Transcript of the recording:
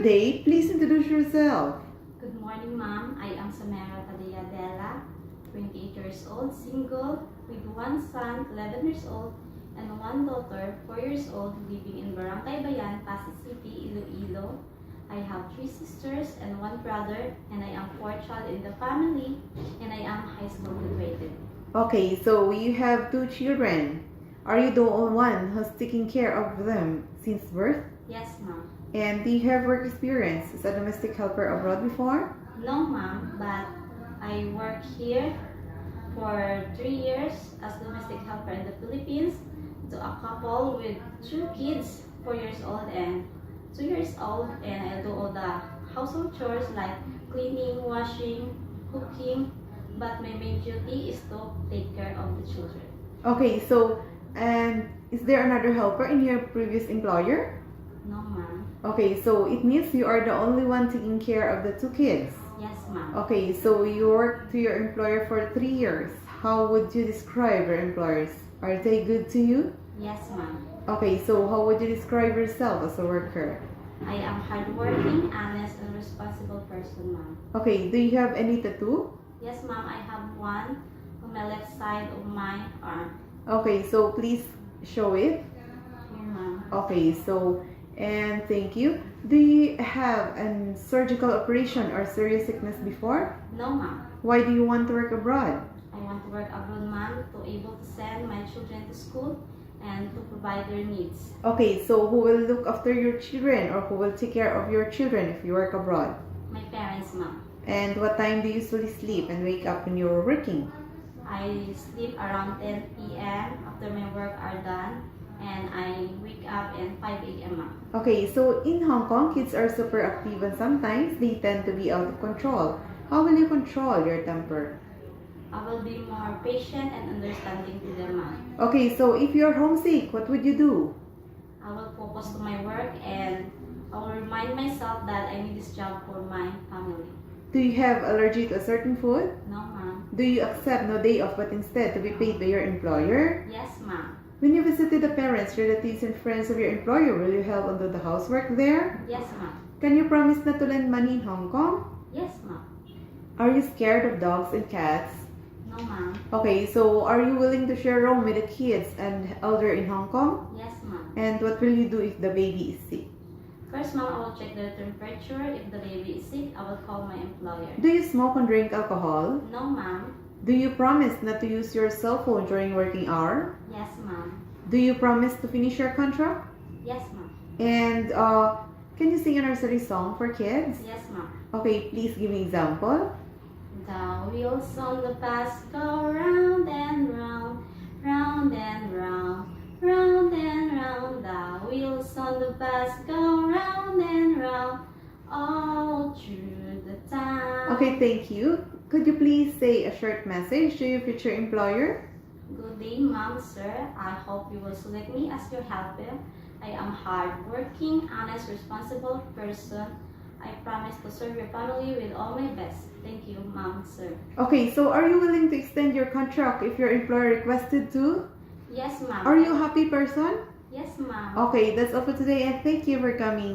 today. Please introduce yourself. Good morning, ma'am. I am Samara Padilla Dela, 28 years old, single, with one son, 11 years old, and one daughter, 4 years old, living in Barangay Bayan, Pasig City, Iloilo. I have 3 sisters and 1 brother, and I am 4th child in the family, and I am high school graduated. Okay, so you have 2 children. Are you the only one who's taking care of them since birth? Yes, ma'am. And do you have work experience as a domestic helper abroad before? No, ma'am, but I work here for 3 years as domestic helper in the Philippines to a couple with 2 kids, 4 years old and 2 years old, and I do all the household chores like cleaning, washing, cooking, but my main duty is to take care of the children. Okay, so, and is there another helper in your previous employer? No, ma'am. Okay, so it means you are the only one taking care of the 2 kids. Yes, ma'am. Okay, so you worked to your employer for 3 years. How would you describe your employers? Are they good to you? Yes, ma'am. Okay, so how would you describe yourself as a worker? I am hardworking, honest, and responsible person, ma'am. Okay, do you have any tattoo? Yes, ma'am. I have one on my left side of my arm. Okay, so please show it. Here, ma'am. Okay, so, and thank you. Do you have a surgical operation or serious sickness before? No, ma'am. Why do you want to work abroad? I want to work abroad, ma'am, to able to send my children to school and to provide their needs. Okay, so who will look after your children or who will take care of your children if you work abroad? My parents, ma'am. And what time do you usually sleep and wake up when you're working? I sleep around 10 p.m. after my work are done, and I wake up at 5 a.m., ma'am. Okay, so in Hong Kong, kids are super active and sometimes they tend to be out of control. How will you control your temper? I will be more patient and understanding to them, ma'am. Okay, so if you're homesick, what would you do? I will focus to my work and I will remind myself that I need this job for my family. Do you have allergy to a certain food? No, ma'am. Do you accept no day off but instead to be paid by your employer? Yes, ma'am. When you visited the parents, relatives, and friends of your employer, will you help and do the housework there? Yes, ma'am. Can you promise not to lend money in Hong Kong? Yes, ma'am. Are you scared of dogs and cats? No, ma'am. Okay, so are you willing to share room with the kids and elder in Hong Kong? Yes, ma'am. And what will you do if the baby is sick? First, ma'am, I will check the temperature. If the baby is sick, I will call my employer. Do you smoke and drink alcohol? No, ma'am. Do you promise not to use your cell phone during working hour? Yes, ma'am. Do you promise to finish your contract? Yes, ma'am. And can you sing a nursery song for kids? Yes, ma'am. Okay, please give me example. The wheels on the bus go round and round, round and round, round and round. The wheels on the bus go round and round, all through the town. Okay, thank you. Could you please say a short message to your future employer? Good day, ma'am, sir. I hope you will select me as your helper. I am hardworking, honest, responsible person. I promise to serve your family with all my best. Thank you, ma'am, sir. Okay, so are you willing to extend your contract if your employer requested to? Yes, ma'am. Are you a happy person? Yes, ma'am. Okay, that's all for today and thank you for coming.